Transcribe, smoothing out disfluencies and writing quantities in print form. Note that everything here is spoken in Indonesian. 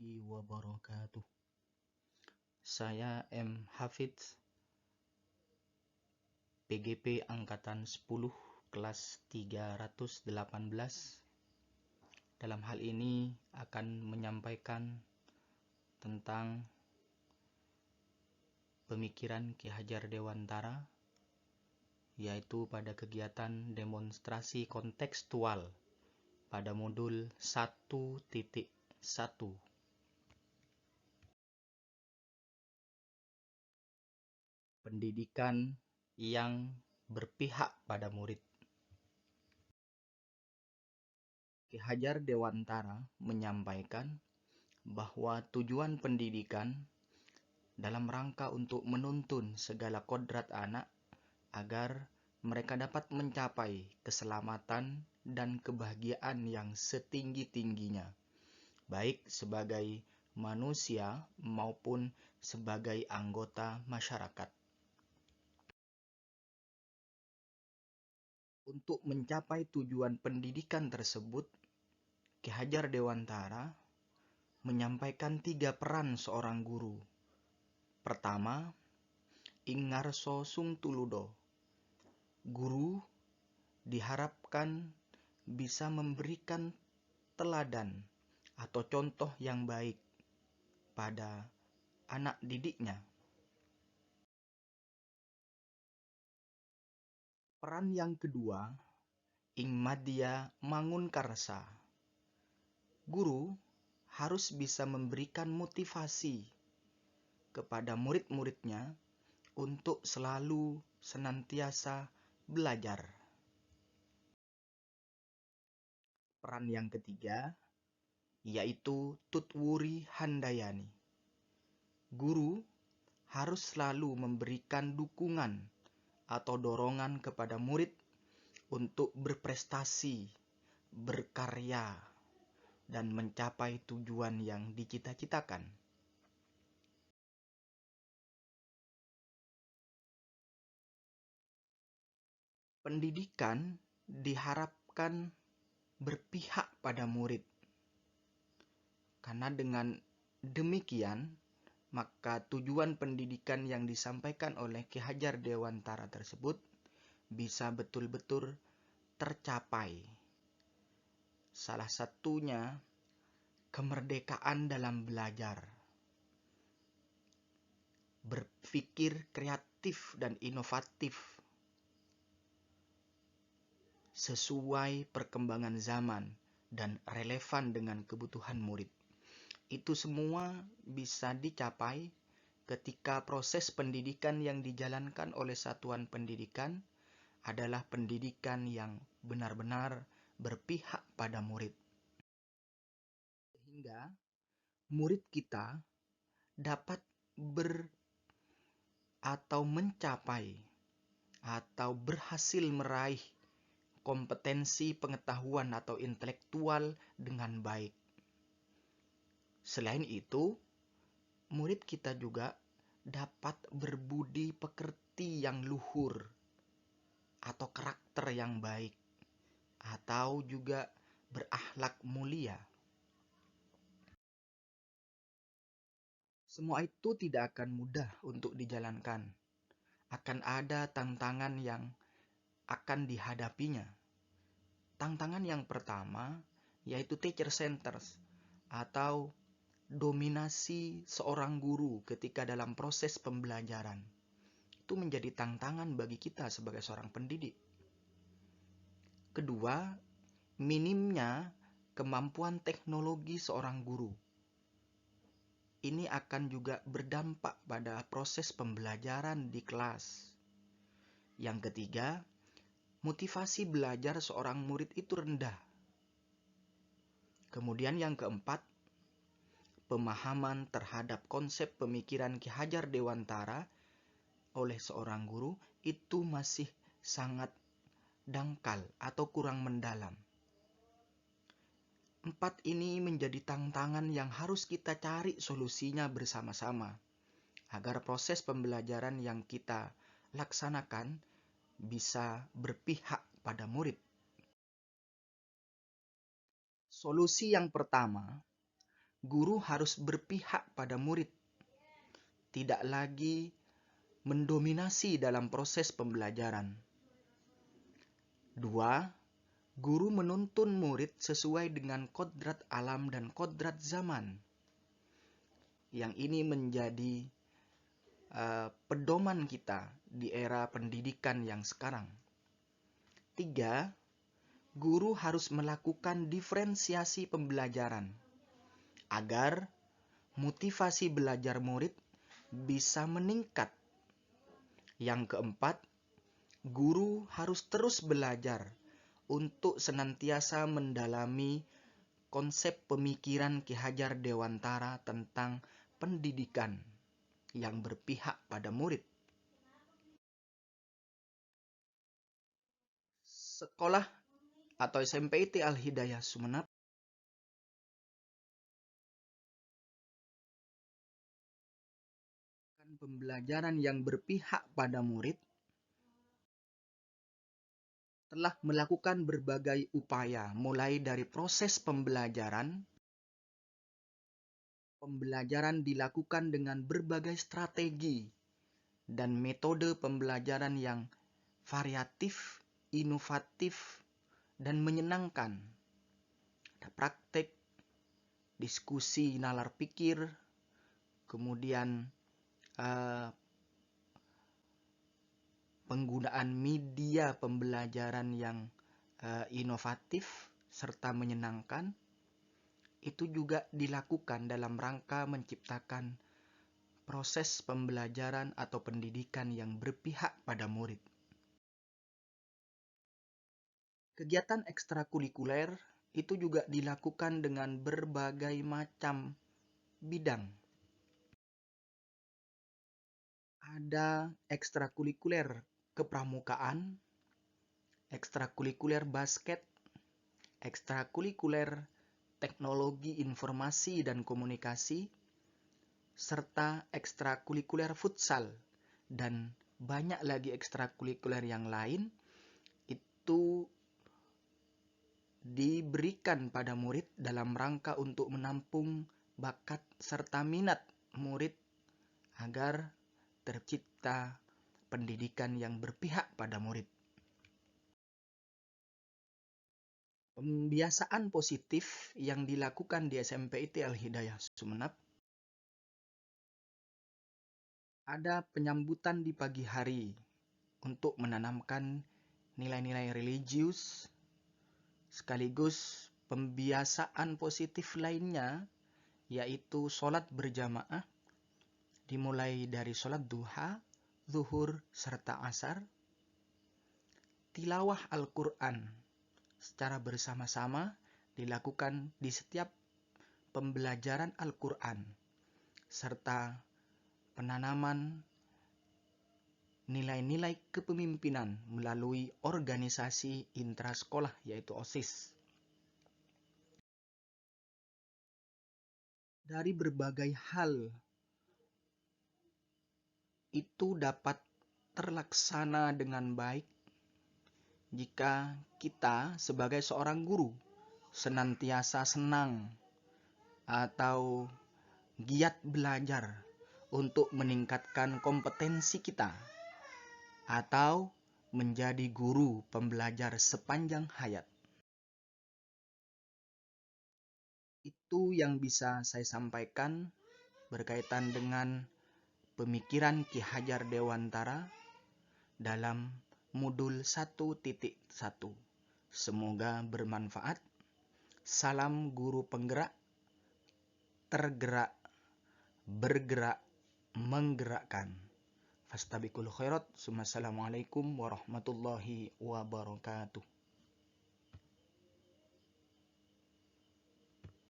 wabarakatuh. Saya M. Hafidz, PGP Angkatan 10, kelas 318. Dalam hal ini akan menyampaikan tentang pemikiran Ki Hajar Dewantara, yaitu pada kegiatan demonstrasi kontekstual pada modul 1.1. Pendidikan yang berpihak pada murid. Ki Hajar Dewantara menyampaikan bahwa tujuan pendidikan dalam rangka untuk menuntun segala kodrat anak agar mereka dapat mencapai keselamatan dan kebahagiaan yang setinggi-tingginya, baik sebagai manusia maupun sebagai anggota masyarakat. Untuk mencapai tujuan pendidikan tersebut, Ki Hajar Dewantara menyampaikan 3 peran seorang guru. Pertama, Ingarso Sungtuludo. Guru diharapkan bisa memberikan teladan atau contoh yang baik pada anak didiknya. Peran yang kedua, Ingmadya Mangunkarsa. Guru harus bisa memberikan motivasi kepada murid-muridnya untuk selalu senantiasa belajar. Peran yang ketiga, yaitu Tutwuri Handayani. Guru harus selalu memberikan dukungan atau dorongan kepada murid untuk berprestasi, berkarya, dan mencapai tujuan yang dicita-citakan. Pendidikan diharapkan berpihak pada murid, karena dengan demikian maka tujuan pendidikan yang disampaikan oleh Ki Hajar Dewantara tersebut bisa betul-betul tercapai. Salah satunya kemerdekaan dalam belajar, berpikir kreatif dan inovatif sesuai perkembangan zaman dan relevan dengan kebutuhan murid. Itu semua bisa dicapai ketika proses pendidikan yang dijalankan oleh satuan pendidikan adalah pendidikan yang benar-benar berpihak pada murid. Sehingga murid kita dapat mencapai atau berhasil meraih kompetensi pengetahuan atau intelektual dengan baik. Selain itu, murid kita juga dapat berbudi pekerti yang luhur atau karakter yang baik atau juga berakhlak mulia. Semua itu tidak akan mudah untuk dijalankan. Akan ada tantangan yang akan dihadapinya. Tantangan yang pertama yaitu teacher centers atau dominasi seorang guru ketika dalam proses pembelajaran. Itu menjadi tantangan bagi kita sebagai seorang pendidik. Kedua, minimnya kemampuan teknologi seorang guru. Ini akan juga berdampak pada proses pembelajaran di kelas. Yang ketiga, motivasi belajar seorang murid itu rendah. Kemudian yang keempat, pemahaman terhadap konsep pemikiran Ki Hajar Dewantara oleh seorang guru itu masih sangat dangkal atau kurang mendalam. 4 ini menjadi tantangan yang harus kita cari solusinya bersama-sama agar proses pembelajaran yang kita laksanakan bisa berpihak pada murid. Solusi yang pertama, guru harus berpihak pada murid, tidak lagi mendominasi dalam proses pembelajaran. 2. Guru menuntun murid sesuai dengan kodrat alam dan kodrat zaman. Yang ini menjadi pedoman kita di era pendidikan yang sekarang. 3. Guru harus melakukan diferensiasi pembelajaran agar motivasi belajar murid bisa meningkat. Yang keempat, guru harus terus belajar untuk senantiasa mendalami konsep pemikiran Ki Hajar Dewantara tentang pendidikan yang berpihak pada murid. Sekolah atau SMPIT Al-Hidayah Sumeneb pembelajaran yang berpihak pada murid telah melakukan berbagai upaya, mulai dari proses pembelajaran dilakukan dengan berbagai strategi dan metode pembelajaran yang variatif, inovatif, dan menyenangkan. Ada praktek, diskusi nalar pikir, kemudian penggunaan media pembelajaran yang inovatif serta menyenangkan, itu juga dilakukan dalam rangka menciptakan proses pembelajaran atau pendidikan yang berpihak pada murid. Kegiatan ekstrakurikuler itu juga dilakukan dengan berbagai macam bidang. Ada ekstrakurikuler kepramukaan, ekstrakurikuler basket, ekstrakurikuler teknologi informasi dan komunikasi, serta ekstrakurikuler futsal, dan banyak lagi ekstrakurikuler yang lain itu diberikan pada murid dalam rangka untuk menampung bakat serta minat murid agar tercipta pendidikan yang berpihak pada murid. Pembiasaan positif yang dilakukan di SMPIT Al-Hidayah Sumeneb, ada penyambutan di pagi hari untuk menanamkan nilai-nilai religius, sekaligus pembiasaan positif lainnya yaitu sholat berjamaah dimulai dari sholat duha, zuhur, serta asar, tilawah Al-Quran secara bersama-sama dilakukan di setiap pembelajaran Al-Quran, serta penanaman nilai-nilai kepemimpinan melalui organisasi intrasekolah yaitu OSIS. Dari berbagai hal itu dapat terlaksana dengan baik jika kita sebagai seorang guru senantiasa senang atau giat belajar untuk meningkatkan kompetensi kita atau menjadi guru pembelajar sepanjang hayat. Itu yang bisa saya sampaikan berkaitan dengan pemikiran Ki Hajar Dewantara dalam modul 1.1. Semoga bermanfaat. Salam guru penggerak, tergerak, bergerak, menggerakkan. Fastabiqul khairat. Assalamualaikum warahmatullahi wabarakatuh.